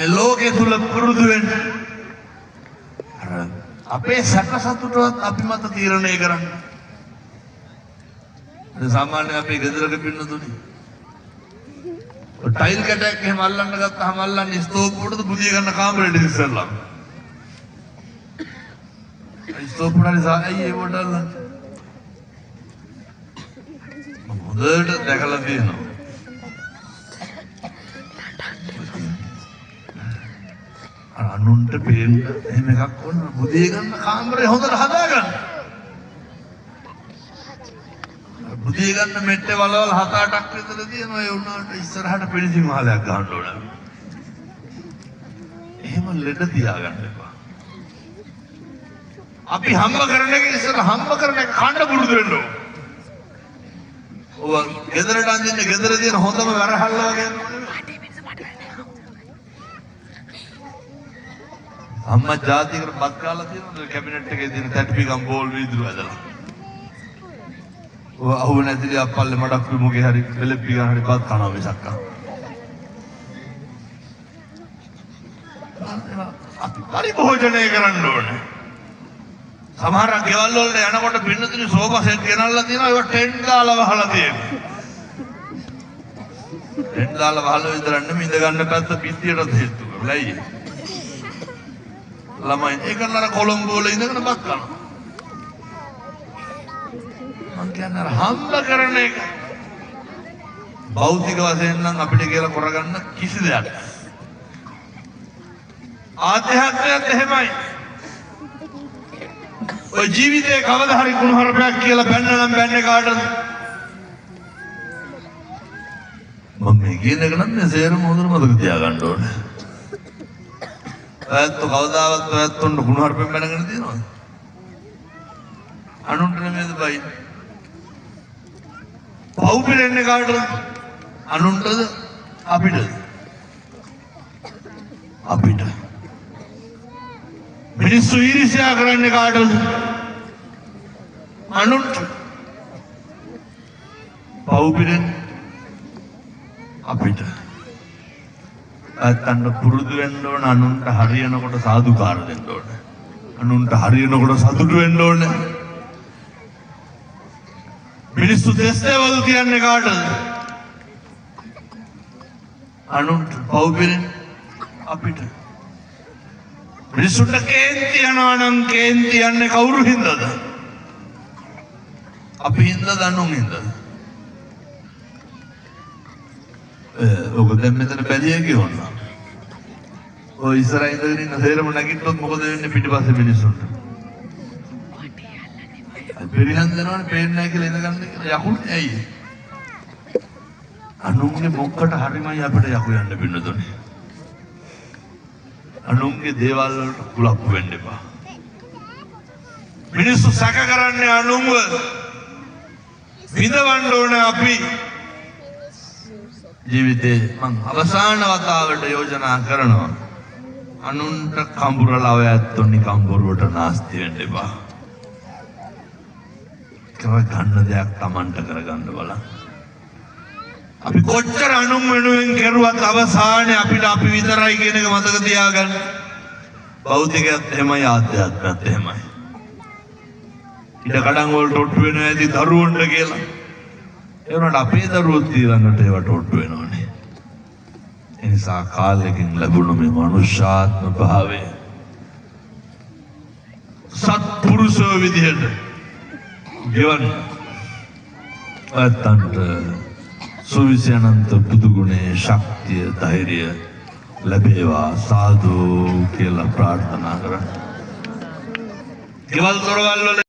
මේ ලෝකේ තුල පුරුදු වෙන්න. අපේ සැක සතුටවත් අපි මත තීරණය කරන්න. සාමාන්‍ය අපේ ගෙදරක පින්නතුනේ. ටයිල් කැටයක් එහෙම අල්ලන්න ගත්තාම අල්ලන්නේ ස්ටෝව් උඩට බුදිය ගන්න කාමරේට ඉස්සෙල්ලා. ස්ටෝව් උඩට සායි ඒ වඩල්ල. හොඳට දැකලා තියෙනවා. අනුන්ට පේන්න එහෙම එකක් වුණ බුදිය ගන්න කාමරේ හොඳට හදාගන්න. බුදිය ගන්න මෙට්ටේ වලවල් 7-8ක් විතර තියෙනවා. ඒ උනාට ඉස්සරහට පිළිසි මහලයක් ගන්න ඕන. එහෙම ලෙඩ තියාගන්න එපා. අපි හම්බ කරන එක ඉස්සර හම්බ කරන එක කන්න පුරුදු වෙන්න ඕන. ඔව් ගෙදරට අඳින්න ගෙදර තියෙන හොඳම වැරහල්ලා වගේ අම්මා ජාතිකර බත් කාලා තියෙනවා කැබිනට් එකේ තියෙන තැටිපිකම් බෝල් වීදුරු ඇදලා. ඔය අහුව නැතිලි අප්පල්ලේ මඩක් විමුගේ හරි බෙලෙප්පි ගන්න හරි බත් කනවා මිසක්. අපි පරිභෝජනය කරන්න ඕනේ. සමහර ගෙවල් වලට යනකොට පින්නතුනි සෝෆා සෙට් ගෙනල්ලා තියෙනවා ඒවා ටෙන්ට් දාලා වහලා තියෙනවා. ටෙන්ට් දාලා වහලා විතරක් නෙමෙයි ඉඳ ගන්න පැත්ත පිටියට හේතු කරලා අයියේ. ළමයි ඒක නර කොළඹ වල ඉඳගෙන බත් කනවා. මං කියන්නේ අර හම්බ කරන එක භෞතික වශයෙන් නම් අපිට කියලා කරගන්න කිසි දෙයක් නැහැ. ආධ්‍යාත්මයත් එහෙමයි. ඔය ජීවිතේ කවදා හරි කුණුහරුපයක් කියලා බැන්න නම් බැන්නේ කාටද? මම මේ කියන එක නම් මේ සේරම හොඳට මතක තියාගන්න ඕනේ. ඔයත් කවදාවත් ඔයත් උන්න කුණුහරුපෙන් බැනගෙන තියෙනවද? අනුන්ට නෙමෙයිද බයි? පව් පිරෙන්නේ කාටද? අනුන්ටද අපිටද? අපිට. මිනිස්සු ඊර්ෂ්‍යා කරන්නේ කාටද? අනුන්ට. පව් පිරෙන්නේ අපිට. අතන්න පුරුදු වෙන්න ඕන අනුන්ට හරියනකොට සාදුකාර දෙන්න ඕන. අනුන්ට හරියනකොට සතුටු වෙන්න ඕන. මිනිස්සු දෙස්තේවල් කියන්නේ කාටද? අනුන්ට. පව් පිරෙන්නේ අපිට. මිනිස්සුන්ට කේන්ති යනවා නම් කේන්ති යන්නේ කවුරු හින්දාද? අපි හින්දාද අනුන් හින්දාද? ඔබ දැන් මෙතන බැලිය කියනවා. ඔය ඉස්සරහින් ඉඳගෙන ඉන්න සේරම නැගිට්ටොත් මොකද වෙන්නේ පිටිපස්සේ මිනිස්සුන්ට? පෙරිහන් දෙනවනේ පේන්නේ නැහැ කියලා ඉඳගන්න කියලා යකුනේ ඇයි? අනුන්ගේ මොක්කට හරිමයි අපිට යකු යන්න පින්නතුනේ. අනුන්ගේ දේවල් වලට කුලප්පු වෙන්න එපා. මිනිස්සු සැක කරන්නේ අනුන්ව විඳවන්න ඕනේ අපි. ජීවිතේ මං අවසාන වතාවට යෝජනා කරනවා අනුන්ට කඹුරලව ඇත්තොනි කඹුරුවට නාස්ති වෙන්න එපා. කරගන්න දෙයක් Tamanට කරගන්න බලන්න. අපි කොච්චර අනුන් වෙනුවෙන් කෙරුවත් අවසානයේ අපිට අපි විතරයි කියන එක මතක තියාගන්න. භෞතිකයත් එහෙමයි ආධ්‍යාත්මයත් එහෙමයි. ඉඩ කඩන් වලට ඔට්ටු වෙනවා ඇති දරුවන්ට කියලා. ඒ වුණාට අපේ දරුවොත් ඊළඟට ඒවට ඔට්ටු වෙනවනේ. ඒ නිසා කාලෙකින් ලැබුණු මේ මනුෂ්‍යාත්ම භාවය සත්පුරුෂෝ විදිහට ගෙවන්න. අතන්ට සුවිසි අනන්ත බුදු ගුණේ ශක්තිය ධෛර්යය ලැබේවා සාදු කියලා ප්‍රාර්ථනා කරා. ගෙවල් දොරවල් වල